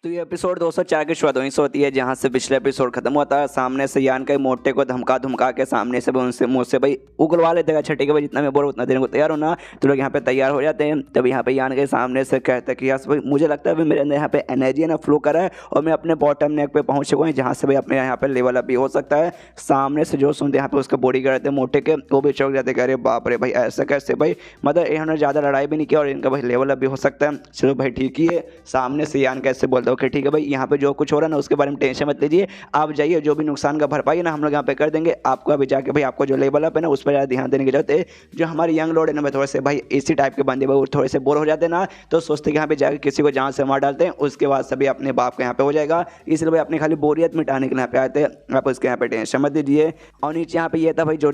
तो ये एपिसोड 204 की शुरुआत वहीं से होती है जहाँ से पिछले एपिसोड खत्म हुआ था। सामने से यान का मोटे को धमका धमका के सामने से उनसे मुझसे भाई उगलवा लेते हैं। अच्छा ठीक है भाई, जितना मैं बोल उतना देने को तैयार होना। तो लोग यहाँ पे तैयार हो जाते हैं। तब यहाँ पे यान के सामने से कहते हैं कि यार भाई मुझे लगता है भाई मेरे अंदर यहाँ पे एनर्जी है ना फ्लो कर रहा है और मैं अपने बॉटम नेक पे पहुँच चुका हूँ जहाँ से भाई अपने यहाँ पे लेवल अप भी हो सकता है। सामने से जो सुनते यहाँ पे उसका बॉडी गार्ड थे मोटे के, वो भी चौक जाते, कह रहे बाप रे भाई ऐसा कैसे भाई, मतलब इन्होंने ज़्यादा लड़ाई भी नहीं किया और इनका भाई लेवल अप भी हो सकता है। चलो भाई ठीक ही है। सामने से यान कैसे बोलता हूँ कि ठीक है भाई यहाँ पे जो कुछ हो रहा है ना उसके बारे में टेंशन मत लीजिए, आप जाइए, जो भी नुकसान का भरपाई है ना हम लोग यहाँ पे कर देंगे। आपको अभी जाके भाई आपको जो लेवल अप है ना उस पर ज़्यादा ध्यान देने की जरूरत है। जो हमारे यंग लोड है ना भाई थोड़े से भाई इसी टाइप के बंदे भाई थोड़े से बोर हो जाते हैं ना, तो सोचते कि यहाँ पे जाके किसी को जान से मार डालते हैं, उसके बाद सभी अपने बाप का यहाँ पे हो जाएगा। इसलिए भाई अपनी खाली बोरियत मिटाने के लिए यहाँ पे आते हैं। आप उसके यहाँ पे टेंशन मत दीजिए। और नीचे यहाँ पे ये था भाई जो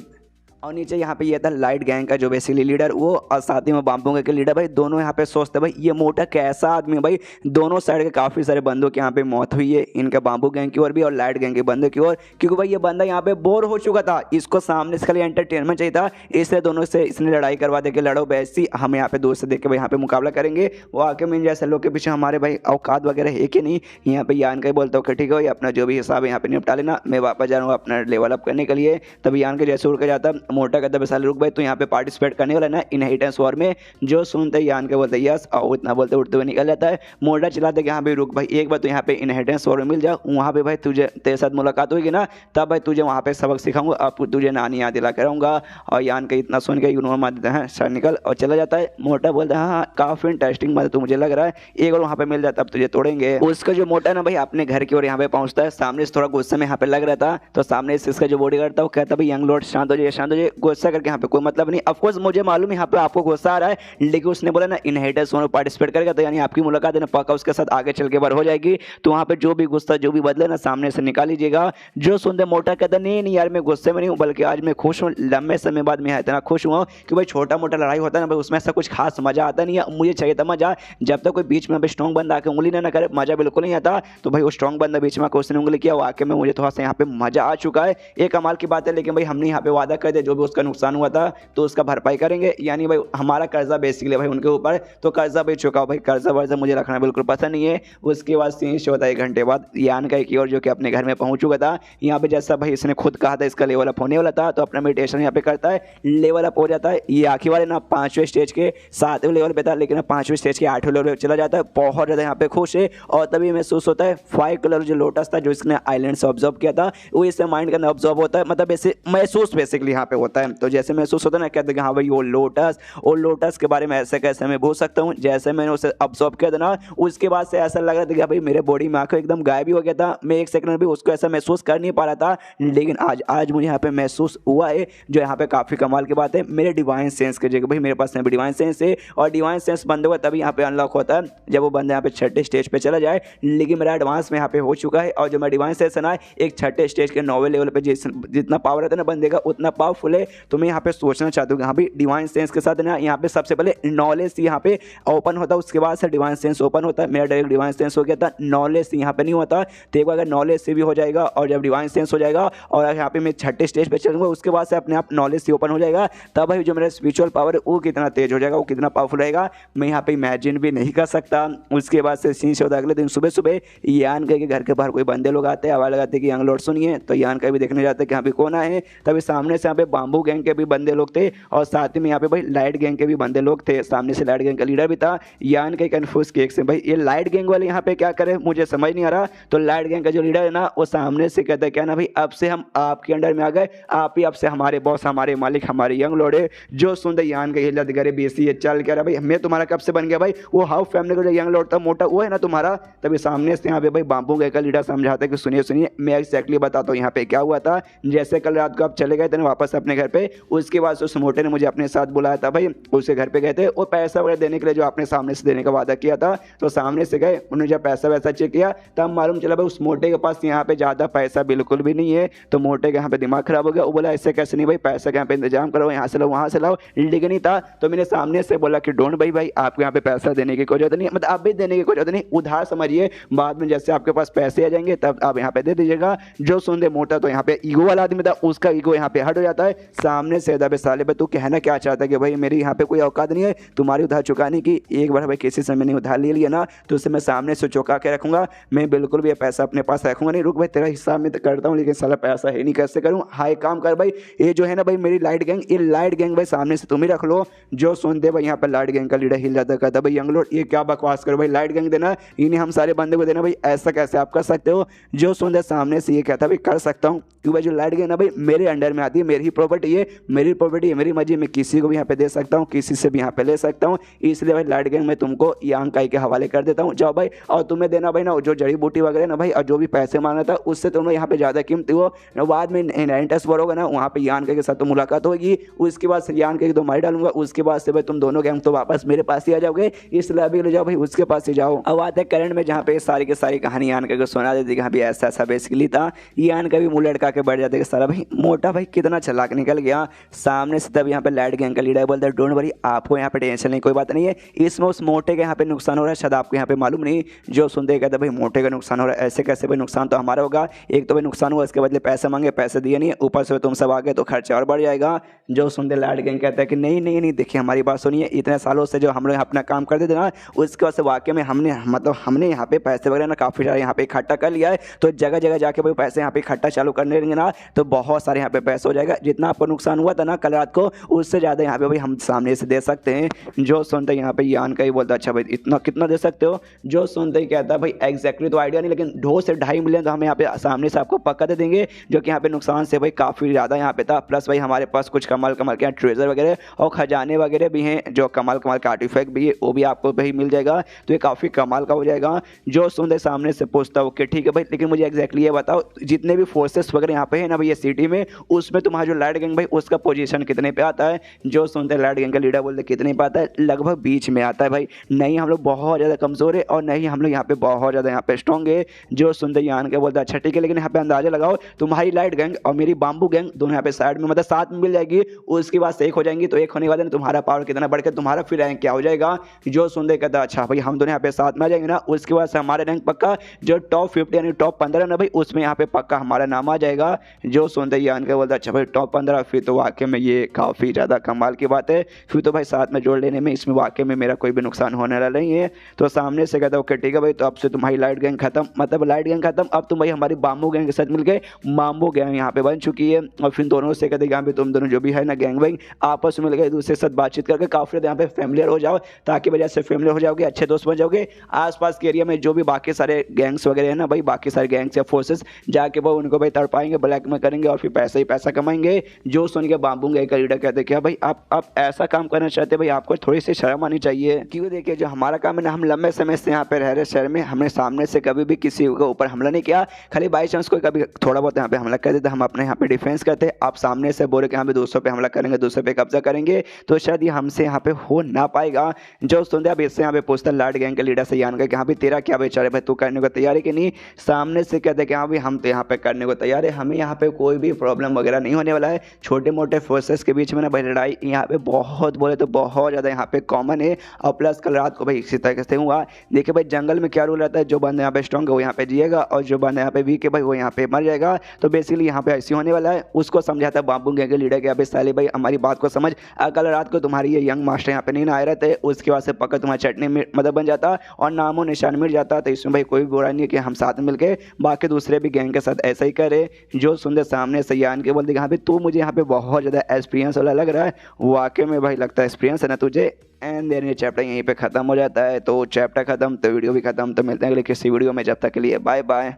यहाँ पे ये था लाइट गैंग का जो बेसिकली लीडर वो, और साथ ही में बाम्बू के लीडर भाई दोनों यहाँ पे सोचते भाई ये मोटा कैसा आदमी है भाई। दोनों साइड के काफ़ी सारे बंदों की यहाँ पे मौत हुई है, इनका बाम्बू गैंग की ओर भी और लाइट गैंग के बंदों की ओर, क्योंकि भाई ये बंदा यहाँ पे बोर हो चुका था, इसको सामने से खाली एंटरटेनमेंट चाहिए था। इसलिए दोनों से इसने लड़ाई करवा दे के लड़ो बैसी, हम यहाँ पे दूर से देख के भाई यहाँ पे मुकाबला करेंगे। वो आके मैं जैसे लोग के पीछे हमारे भाई औकात वगैरह है कि नहीं। यहाँ पे यान का ही बोलता हूँ कि ठीक है भाई अपना जो भी हिसाब है यहाँ पे निपटा लेना, मैं वापस जा रहा हूँ अपना लेवल अप करने के लिए। तभी यान के जैसे उड़ के जाता मोटा कहता वैसा भाई तो यहाँ पे पार्टिसिपेट करने वाला ना इनहेरिटेंस वॉर में। जो सुनते यान के बोलते यस और इतना बोलते उठते हुए निकल जाता है। मोटा चिल्लाते कि यहाँ पे रुक भाई, एक बार तो यहाँ पे इनहेरिटेंस वॉर में मिल जा, वहाँ पे भाई तुझे तेरे साथ मुलाकात होगी ना, तब भाई तुझे वहाँ पे सबक सिखाऊंगा, अब तुझे नानी याद दिला कराऊंगा। और यान के इतना सुन के इग्नोर मार देते हैं, सर निकल और चला जाता है। मोटा बोलता है हाँ काफी इंटरेस्टिंग बात तो मुझे लग रहा है, एक बार वहाँ पे मिल जाता अब तुझे तोड़ेंगे। उसका जो मोटा ना भाई अपने घर की ओर यहाँ पे पहुंचता है। सामने से थोड़ा गुस्से में यहाँ पे लग रहा था, तो सामने से इसका जो बॉडीगार्ड था वो कहता भाई यंग लॉर्ड शांत हो जाए शांत हो जाए, गुस्सा करके यहाँ पे कोई मतलब नहीं। ऑफकोर्स मुझे मालूम है यहाँ पे आपको गुस्सा आ रहा है, लेकिन उसने बोला ना इनहेरिटेंस वॉर में पार्टिसिपेट करेगा तो यानी आपकी मुलाकात है ना पक्का उसके साथ आगे चल के बार हो जाएगी। तो वहाँ पे जो भी गुस्सा जो भी बदले ना सामने से निकाल लीजिएगा। जो सुनते मोटा कहता नहीं नहीं यार मैं गुस्से में नहीं हूँ, बल्कि आज मैं खुश हूँ, लंबे समय बाद मैं इतना खुश हुआ कि भाई छोटा मोटा लड़ाई होता है ना भाई उसमें ऐसा कुछ खास मजा आता नहीं है। मुझे चाहिए था मजा, जब तक कोई बीच में स्ट्रॉन्ग बंदा आके उंगली ना करे मजा बिल्कुल नहीं आता। तो भाई वो स्ट्रॉन्ग बंदा बीच में उसने उंगली किया, वाकई में मुझे थोड़ा सा यहाँ पे मजा आ चुका है। एक कमाल की बात है, लेकिन भाई हमने यहाँ पे वादा कर दिया जो भी उसका नुकसान हुआ था तो उसका भरपाई करेंगे। यानी भाई हमारा कर्जा बेसिकली भाई उनके ऊपर, तो कर्जा भी चुका हो भाई, कर्जा वर्जा मुझे रखना बिल्कुल पसंद नहीं है। उसके बाद सीन शो होता है 1 घंटे बाद यान का एक और जो कि अपने घर में पहुंच चुका था। यहाँ पे जैसा भाई इसने खुद कहा था इसका लेवल अप होने वाला था, तो अपना मेडिटेशन यहाँ पे करता है, लेवल अप हो जाता है। ये आखिर वाले ना 5वें स्टेज के 7वें लेवल पे था, लेकिन 5वें स्टेज के 8वें लेवल पे चला जाता है। बहुत ज़्यादा यहाँ पे खुश है और तभी महसूस होता है 5 कलर जो लोटस था जो इसने आइलैंड से ऑब्जर्व किया था वो इससे माइंड करना ऑब्जर्व होता है, मतलब ऐसे महसूस बेसिकली यहाँ पे होता है। तो जैसे महसूस होता है ना कहते हैं हाँ भाई वो लोटस के बारे में ऐसे कैसे मैं बोल सकता हूँ। जैसे मैंने उसे ऑब्जर्व किया था ना उसके बाद से ऐसा लग रहा था कि भाई मेरे बॉडी में आंखों एकदम गायब ही हो गया था, मैं 1 सेकंड भी उसको ऐसा महसूस कर नहीं पा रहा था। लेकिन आज मुझे यहाँ पे महसूस हुआ है, जो यहाँ पे काफ़ी कमाल की बात है। मेरे डिवाइन सेंस की जगह भाई मेरे पास यहाँ पे डिवाइन सेंस है, और डिवाइन सेंस बंदे हुआ तभी यहाँ पे अनलॉक होता है जब वो बंदा यहाँ पे 6ठे स्टेज पे चला जाए। लेकिन मेरा एडवांस में यहाँ पे हो चुका है, और जो मेरा डिवाइन सेंस है ना एक 6ठे स्टेज के 9वें लेवल पे जितना पावर रहता है ना बंदे का उतना पावरफुल है। तो मैं यहाँ पे सोचना चाहता हूँ कि हाँ भाई डिवाइन सेंस के साथ ना यहाँ पे सबसे पहले नॉलेज यहाँ पे ओपन होता है, उसके बाद से डिवाइन सेंस ओपन होता है। मेरा डायरेक्ट डिवाइन सेंस हो गया था, नॉलेज यहाँ पे नहीं होता। तो एक बार अगर नॉलेज से भी हो जाएगा और जब डिवाइन सेंस हो जाएगा और यहाँ पे मैं 6ठे स्टेज पे चलूंगा उसके बाद से अपने आप नॉलेज से ओपन हो जाएगा, तब भाई जो मेरा स्पिरिचुअल पावर है वो कितना तेज हो जाएगा, वो कितना पावरफुल रहेगा मैं यहाँ पे इमेजिन भी नहीं कर सकता। उसके बाद से सीन होता है अगले दिन सुबह सुबह यान के घर के बाहर कोई बंदे लोग आते हैं, आवाज लगाते हैं कि यंग लॉर्ड सुनिए। तो यान का भी देखने जाते हैं कि यहाँ पे कौन आए हैं। तभी सामने से यहाँ पे बाम्बू गैंग के भी बंदे लोग थे और साथ ही में यहाँ पे भाई लाइट गैंग के भी बंदे लोग थे। सामने से लाइट गैंग का लीडर भी था। यान के कन्फ्यूज केक से भाई ये लाइट गैंग वाले यहाँ पे क्या करे मुझे समझ नहीं आ रहा। तो लाइट गैंग का जो लीडर है ना वो सामने से कहता है क्या ना भाई अब से हम आपके अंडर में आ गए, आप ही अब से हमारे बॉस हमारे मालिक हमारे यंग लॉर्ड है। जो सुनते यान के हिलत करे बेसी चल कह रहा भाई मैं तुम्हारा कब से बन गया भाई, वो हाउस फैमिली का जो यंग लॉर्ड था मोटा वो है ना तुम्हारा। तभी सामने से यहाँ पे भाई बाम्बू गैंग का लीडर समझाता है कि सुनिए सुनिए मैं एक्जैक्टली बताता हूँ यहाँ पे क्या हुआ था। जैसे कल रात को आप चले गए थे ना वापस अपने घर पे, उसके बाद उस मोटे ने मुझे अपने साथ बुलाया था भाई, उसके घर पे गए थे और पैसा वगैरह देने के लिए जो आपने सामने से देने का वादा किया था। तो सामने से गए उन्होंने जब पैसा वैसा चेक किया तब मालूम चला भाई उस मोटे के पास यहाँ पे ज़्यादा पैसा बिल्कुल भी नहीं है। तो मोटे का यहाँ पे दिमाग खराब हो गया, वो बोला ऐसे कैसे नहीं भाई पैसा के यहाँ पे इंतजाम करो, यहाँ से लाओ वहाँ से लाओ, लेकिन नहीं था। तो मैंने सामने से बोला कि डोंट भाई आपको यहाँ पे पैसा देने की कोई जरूरत नहीं, मतलब आप भी देने की कोई जरूरत नहीं, उधार समझिए, बाद में जैसे आपके पास पैसे आ जाएंगे तब आप यहाँ पे दे दीजिएगा। जो सुन दे मोटा तो यहाँ पे ईगो वाला आदमी था, उसका ईगो यहाँ पे हट हो जाता है। सामने से दबे साले भाई तू कहना क्या चाहता है कि भाई मेरी यहाँ पे कोई औकात नहीं है तुम्हारी उधार चुकाने की। एक बार भाई किसी से मैंने उधार ले लिया ना तो उसे मैं सामने से चुका के रखूंगा, मैं बिल्कुल भी ये पैसा अपने पास रखूंगा नहीं। रुक भाई तेरा हिसाब में तो करता हूँ लेकिन साला पैसा है नहीं, कैसे करूँ। हाई काम कर भाई, ये जो है ना भाई मेरी लाइट गैंग, ये लाइट गैंग भाई सामने से तुम ही रख लो। जो सुनते भाई यहाँ पे लाइट गैंग का लीडर हिल जाता कहता भाई यंगलोड ये क्या बकवास करो भाई, लाइट गैंग देना इन्हें हम सारे बंदे को देना भाई, ऐसा कैसे आप कर सकते हो। जो सुनते सामने से ये कहता भाई कर सकता हूँ क्यों भाई, जो लाइट गैंग ना भाई मेरे अंडर में आती है, मेरी ही प्रॉपर्टी है, मेरी प्रॉपर्टी है, मेरी मर्जी, मैं किसी को भी यहाँ पे दे सकता हूँ, किसी से भी यहाँ पे ले सकता हूँ। इसलिए भाई लाइट गैंग मैं तुमको यांग काई के हवाले कर देता हूँ, जाओ भाई। और तुम्हें देना भाई ना जो जड़ी बूटी वगैरह ना भाई, और जो भी पैसे मांगना था उससे तुम यहाँ पे ज़्यादा कीमती हो। बाद में नाइनटस वोर होगा ना वहाँ पे यान के साथ तो मुलाकात होगी, उसके बाद यान के 2 मार डालूंगा, उसके बाद से भाई तुम दोनों गैंग तो वापस मेरे पास ही आ जाओगे, इसलिए अभी ले जाओ भाई उसके पास ही जाओ। अब आते हैं करंट में जहाँ पे सारी की सारी कहानी यान का सुना देती कि ऐसा ऐसा बेसिकली था। यान का भी मुँह लटका के बैठ जाते सारा भाई मोटा भाई कितना चालाक निकल गया सामने से। तब यहाँ पे लाइट गैंग का लीडर बोलता है डोंट वरी, आपको यहाँ पे टेंशन नहीं, कोई बात नहीं है, इसमें उस मोटे के यहाँ पे नुकसान हो रहा है, शायद आपको यहाँ पे मालूम नहीं। जो सुनते कहते भाई मोटे का नुकसान हो रहा है, ऐसे कैसे भाई, नुकसान तो हमारा होगा, एक तो भाई नुकसान हुआ इसके बदले पैसे मांगे, पैसे दिए नहीं, ऊपर से तुम सब आ गए तो खर्चा और बढ़ जाएगा। जो सुनते लाइट गैंग कहता है कि नहीं नहीं नहीं देखिए हमारी बात सुनिए, इतने सालों से जो हम लोग अपना काम करते थे ना उसके बाद से वाकई में हमने यहाँ पे पैसे वगैरह ना काफ़ी सारे यहाँ पे इकट्ठा कर लिया है, तो जगह जगह जाके भाई पैसे यहाँ पे इकट्ठा चालू करने रहेंगे ना तो बहुत सारे यहाँ पे पैसे हो जाएगा, जितना आपको नुकसान हुआ था ना कल रात को उससे ज़्यादा यहाँ पे भाई हम सामने से दे सकते हैं। जो सुनते यहाँ पे यान का ही बोलता अच्छा भाई इतना कितना दे सकते हो। जो सुनते ही कहता है भाई एग्जैक्टली तो आइडिया नहीं लेकिन 2 से 2.5 मिलियन तो हम यहाँ पे सामने से आपको पक्का दे देंगे, जो कि यहाँ पे नुकसान से भाई काफ़ी ज़्यादा यहाँ पे था। प्लस भाई हमारे पास कुछ कमाल कमाल के ट्रेजर वगैरह और खजाने वगैरह भी हैं, जो कमाल कमाल का आर्टिफैक्ट भी है वो भी आपको भाई मिल जाएगा, तो ये काफ़ी कमाल का हो जाएगा। जो सुनते सामने से पूछता ओके ठीक है भाई, लेकिन मुझे एग्जैक्टली ये बताओ जितने भी फोर्सेस वगैरह यहाँ पे है ना भाई ये सिटी में, उसमें तुम्हारा जो लाइट गैंग भाई उसका पोजीशन कितने पे आता है। जो सुनते लाइट गैंग का लीडर बोलते कितने पे आता है, लगभग बीच में आता है भाई, नहीं हम लोग बहुत ज़्यादा कमज़ोर है और नहीं हम लोग यहाँ पे बहुत ज़्यादा यहाँ पे स्ट्रॉन्ग है। जो सुनते यान के बोलता अच्छा ठीक है, लेकिन यहाँ पे अंदाजा लगाओ तुम्हारी लाइट गैंग और मेरी बाम्बू गैंग दोनों यहाँ पे साइड में मतलब साथ में मिल जाएगी, उसके बाद से एक हो जाएंगी, तो एक होने के बाद तुम्हारा पावर कितना बढ़ के तुम्हारा फिर रैंक क्या हो जाएगा। जो सुनते कहता अच्छा भाई हम दोनों यहाँ पे साथ में आ जाएंगे ना, उसके बाद से हमारे रैंक पक्का जो टॉप 50 यानी टॉप 15 ना भाई उसमें यहाँ पे पक्का हमारा नाम आ जाएगा। जो सुनते यान के बोलता अच्छा भाई टॉप 15 फिर तो वाकई में ये काफ़ी ज़्यादा कमाल की बात है, फिर तो भाई साथ में जोड़ लेने में इसमें वाकई में मेरा कोई भी नुकसान होने वाला नहीं है। तो सामने से कहता ओके ठीक है भाई, तो अब से तुम्हारी लाइट गैंग खत्म, मतलब लाइट गैंग खत्म, अब तुम भाई हमारी बाम्बू गैंग के साथ मिलकर माम्बो गैंग यहाँ पे बन चुकी है। और फिर दोनों से कहते यहाँ पे तुम दोनों जो भी है ना गैंग वैंग आपस में मिलकर दूसरे के साथ बातचीत करके काफ़ी यहाँ पे फैमिलियर हो जाओ, ताकि वजह से फैमिलियर हो जाओगे, अच्छे दोस्त बन जाओगे। आसपास के एरिया में जो भी बाकी सारे गैंग्स वगैरह है ना भाई, बाकी सारे गैंग्स या फोर्सेस जाके वो उनको भाई तड़पाएंगे, ब्लैक में करेंगे और फिर पैसा ही पैसा कमाएंगे। जो सुन के बाम्बू गैंग का लीडर कहते क्या भाई आप ऐसा काम करना चाहते भाई, आपको थोड़ी सी शर्म आनी चाहिए, क्योंकि देखिए जो हमारा काम है ना, हम लंबे समय से यहाँ पे रह रहे शहर में, हमने सामने से कभी भी किसी के ऊपर हमला नहीं किया, खाली बाई चांस कोई कभी थोड़ा बहुत यहाँ पे हमला कर देता हम अपने यहाँ पे डिफेंस करते। आप सामने से बोले कि यहाँ पे दूसरों पे हमला करेंगे, दूसरों पे कब्जा करेंगे, तो शायद ये हमसे यहाँ पे हो ना पाएगा। जो सुनते अब इससे यहाँ पे पूछता लाइट गैंग के लीडर से यान का कि यहाँ पे तेरा क्या बेचारे भाई, तू करने को तैयार है कि नहीं। सामने से कहते कि हाँ भाई हम तो यहाँ पे करने को तैयार है, हमें यहाँ पे कोई भी प्रॉब्लम वगैरह नहीं होने वाला है। छोटे मोटे फोर्सेस के बीच में ना भाई लड़ाई यहाँ पे बहुत बोले तो बहुत ज़्यादा यहाँ पे कॉमन है। और प्लस कल रात को भाई इसी तरीके से हुआ। देखिए भाई जंगल में क्या रूल रहता है, जो बंदा यहाँ पे स्ट्रॉन्ग है वो यहाँ पे जिएगा और जो बंदा यहाँ पे वीक है भाई वो यहाँ पे मर जाएगा। तो बेसिकली यहाँ पे ऐसे होने वाला है। उसको समझाता है बाम्बू गैंग के लीडर के अभी साले भाई हमारी बात को समझ, कल रात को तुम्हारी ये यंग मास्टर यहाँ पे नहीं ना आए रहते, उसके बाद से पक्का तुम्हारा चटनी मतलब बन जाता और नामो निशान मिल जाता। तो इसमें भाई कोई भी बुरा नहीं है कि हम साथ में मिलके बाकी दूसरे भी गैंग के साथ ऐसा ही करे। जो सुंदर सामने से यान के बोलते यहाँ पे तू मुझे यहाँ पे बहुत ज़्यादा एक्सपीरियंस वाला लग रहा है, वाकई में भाई लगता है एक्सपीरियंस है ना तुझे। एंड देन ये चैप्टर यहीं पे ख़त्म हो जाता है। तो चैप्टर ख़त्म तो वीडियो भी ख़त्म। तो मिलते हैं अगले किसी वीडियो में, जब तक के लिए बाय बाय।